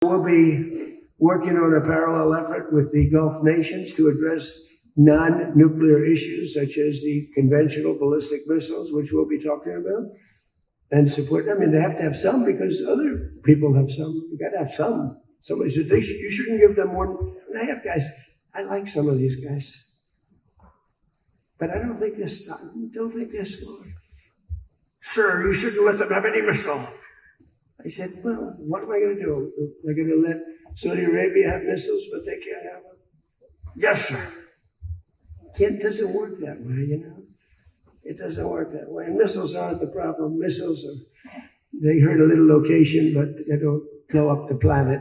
We'll be working on a parallel effort with the Gulf nations to address non-nuclear issues such as the conventional ballistic missiles, which we'll be talking about, and support. I mean, they have to have some because other people have some. You got to have some. Somebody said you shouldn't give them more. And I have guys. I like some of these guys, but I don't think they're smart. Sir, you shouldn't let them have any missile. I said, well, what am I going to do? They're going to let Saudi Arabia have missiles, but they can't have them? Yes, sir. It doesn't work that way, you know. It doesn't work that way. And missiles aren't the problem. Missiles they hurt a little location, but they don't blow up the planet.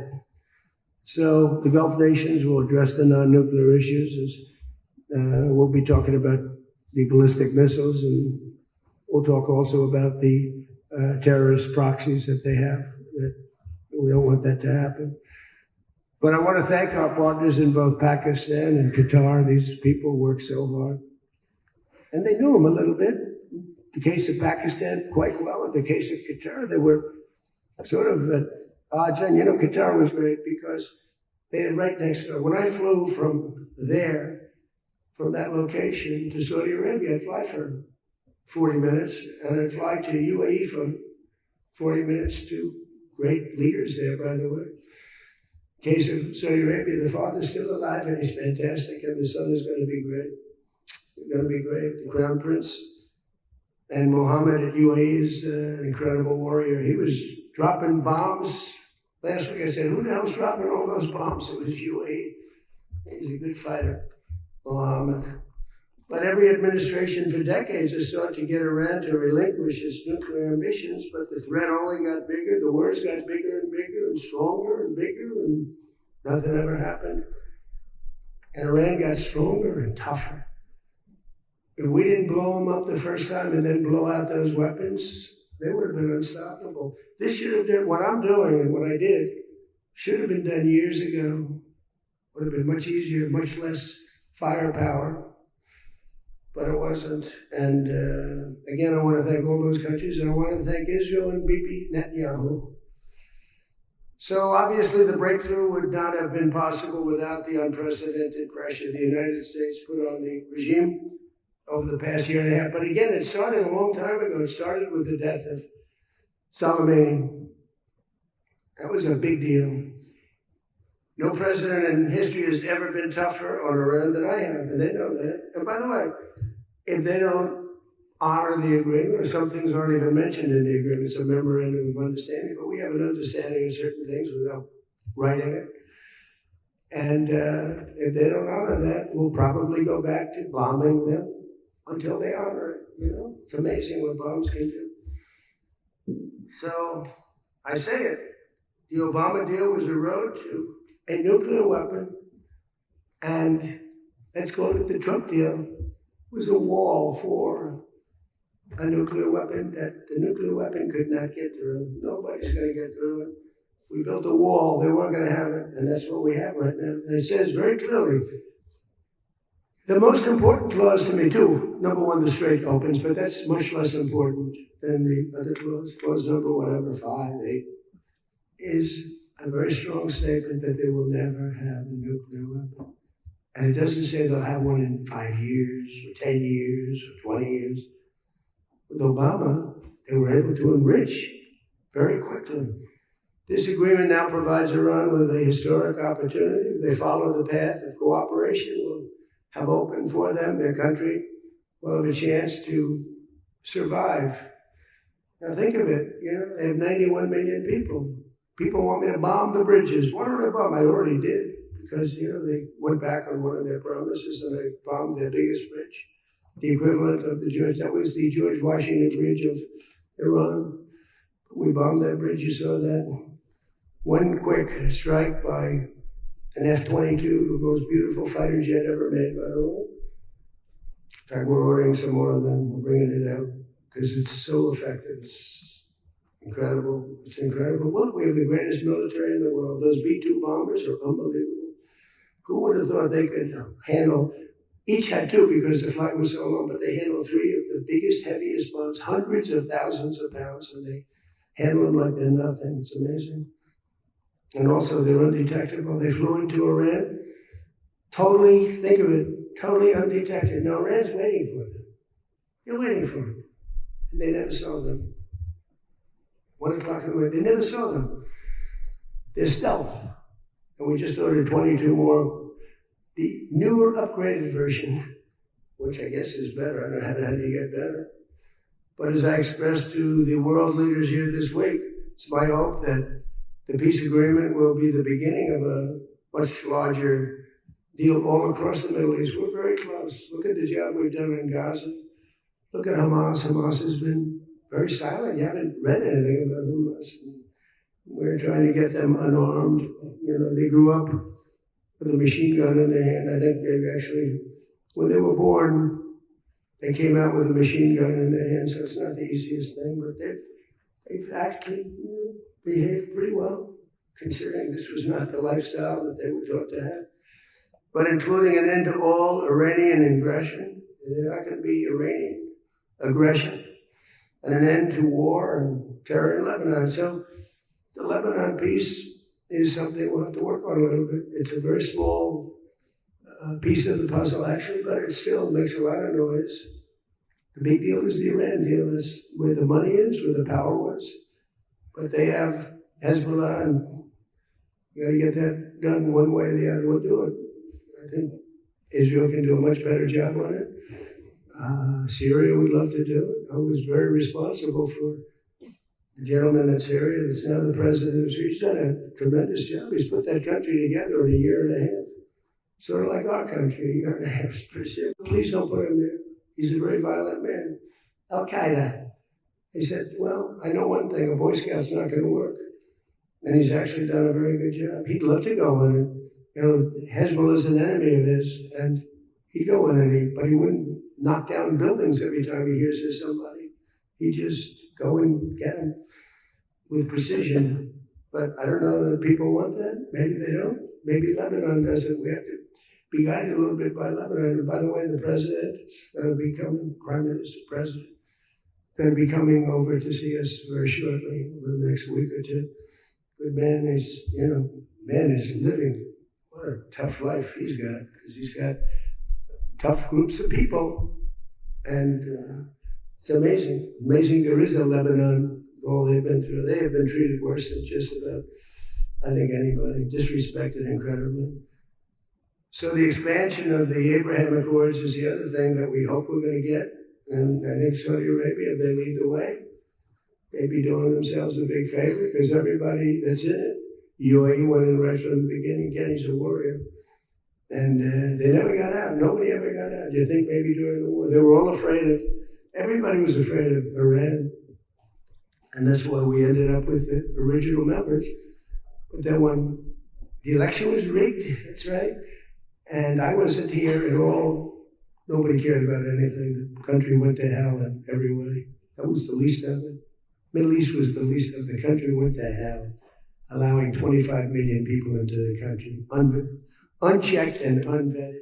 So the Gulf nations will address the non-nuclear issues. We'll be talking about the ballistic missiles, and we'll talk also about the terrorist proxies that they have. That we don't want that to happen. But I want to thank our partners in both Pakistan and Qatar. These people work so hard. And they knew them a little bit. In the case of Pakistan, quite well. In the case of Qatar, they were sort of at odds. And, you know, Qatar was great because they had right next door. When I flew from there, from that location to Saudi Arabia, I'd fly for 40 minutes, and I'd fly to UAE for 40 minutes to great leaders there, by the way. In case of Saudi Arabia, the father's still alive, and he's fantastic, and the son is going to be great. He's going to be great. The Crown Prince. And Mohammed at UAE is an incredible warrior. He was dropping bombs. Last week I said, who the hell's dropping all those bombs? It was UAE. He's a good fighter, Mohammed. But every administration for decades has sought to get Iran to relinquish its nuclear ambitions, but the threat only got bigger, the words got bigger and bigger and stronger and bigger, and nothing ever happened. And Iran got stronger and tougher. If we didn't blow them up the first time and then blow out those weapons, they would have been unstoppable. This should have done what I'm doing and what I did should have been done years ago. Would have been much easier, much less firepower. But it wasn't. And again, I want to thank all those countries, and I want to thank Israel and Bibi Netanyahu. So obviously the breakthrough would not have been possible without the unprecedented pressure the United States put on the regime over the past year and a half. But again, it started a long time ago. It started with the death of Samaa. That was a big deal. No president in history has ever been tougher on Iran than I have, and they know that. And by the way, if they don't honor the agreement, or some things aren't even mentioned in the agreement, it's a memorandum of understanding, but we have an understanding of certain things without writing it. And if they don't honor that, we'll probably go back to bombing them until they honor it. You know, it's amazing what bombs can do. So I say it, the Obama deal was a road to a nuclear weapon, and let's call it the Trump deal, was a wall for a nuclear weapon that the nuclear weapon could not get through. Nobody's going to get through it. We built a wall, they weren't going to have it, and that's what we have right now. And it says very clearly, the most important clause to me too, number one, the Strait opens, but that's much less important than the other clause. Clause number whatever, 5, 8, is a very strong statement that they will never have a nuclear weapon. And it doesn't say they'll have one in 5 years, or 10 years, or 20 years. With Obama, they were able to enrich very quickly. This agreement now provides Iran with a historic opportunity. If they follow the path of cooperation, will have opened for them. Their country will have a chance to survive. Now think of it, you know, they have 91 million people. People want me to bomb the bridges. Why don't I bomb? I already did, because, you know, they went back on one of their promises and they bombed their biggest bridge, the equivalent of that was the George Washington Bridge of Iran. We bombed that bridge. You saw that. One quick strike by an F-22, the most beautiful fighter jet ever made, by the way. In fact, we're ordering some more of them. We're bringing it out because it's so effective. It's incredible. It's incredible. Look, we have the greatest military in the world. Those B-2 bombers are unbelievable. Who would have thought they could handle, each had 2 because the flight was so long, but they handled 3 of the biggest, heaviest bombs, hundreds of thousands of pounds, and they handle them like they're nothing. It's amazing. And also they're undetectable. They flew into Iran, totally, think of it, totally undetected. Now Iran's waiting for them. They're waiting for them. And they never saw them. 1 o'clock in the morning, they never saw them. They're stealth. And we just ordered 22 more. The newer upgraded version, which I guess is better. I don't know how you get better. But as I expressed to the world leaders here this week, it's my hope that the peace agreement will be the beginning of a much larger deal all across the Middle East. We're very close. Look at the job we've done in Gaza. Look at Hamas. Hamas has been very silent. You haven't read anything about Hamas. We're trying to get them unarmed. You know, they grew up with a machine gun in their hand. I think they actually, when they were born, they came out with a machine gun in their hand, so it's not the easiest thing, but they've actually behaved pretty well, considering this was not the lifestyle that they were taught to have. But including an end to all Iranian aggression, there's not going to be Iranian aggression, and an end to war and terror in Lebanon. So the Lebanon peace is something we'll have to work on a little bit. It's a very small piece of the puzzle, actually, but it still makes a lot of noise. The big deal is the Iran deal, is where the money is, where the power was. But they have Hezbollah, and you got to get that done one way or the other. We'll do it. I think Israel can do a much better job on it. Syria would love to do it. I was very responsible for the gentleman in Syria that's now the president of Syria. He's done a tremendous job. He's put that country together in a year and a half. Sort of like our country, a year and a half. It's pretty simple. Please don't put him there. He's a very violent man. Al-Qaeda. He said, well, I know one thing, a Boy Scout's not going to work. And he's actually done a very good job. He'd love to go in it. You know, Hezbollah is an enemy of his, and he'd go in it, but he wouldn't knock down buildings every time he hears there's somebody. He'd just go and get them with precision. But I don't know that people want that. Maybe they don't. Maybe Lebanon doesn't. We have to be guided a little bit by Lebanon. And by the way, the president is going to be coming, Prime Minister, President, going to be coming over to see us very shortly, over the next week or two. Good man is, man is living. What a tough life he's got, because he's got tough groups of people. And it's amazing. Amazing there is a Lebanon, all they've been through. They have been treated worse than just about, I think, anybody. Disrespected incredibly. So the expansion of the Abraham Accords is the other thing that we hope we're going to get. And I think Saudi Arabia, if they lead the way, they'd be doing themselves a big favor, because everybody that's in it, UAE went in right from the beginning. Again, he's a warrior. And they never got out. Nobody ever got out. Do you think maybe during the war? They were all afraid of, everybody was afraid of Iran. And that's why we ended up with the original members. But then when the election was rigged, that's right, and I wasn't here at all, nobody cared about anything. The country went to hell in every way. That was the least of it. Middle East was the least of the country went to hell, allowing 25 million people into the country, unchecked and unvetted.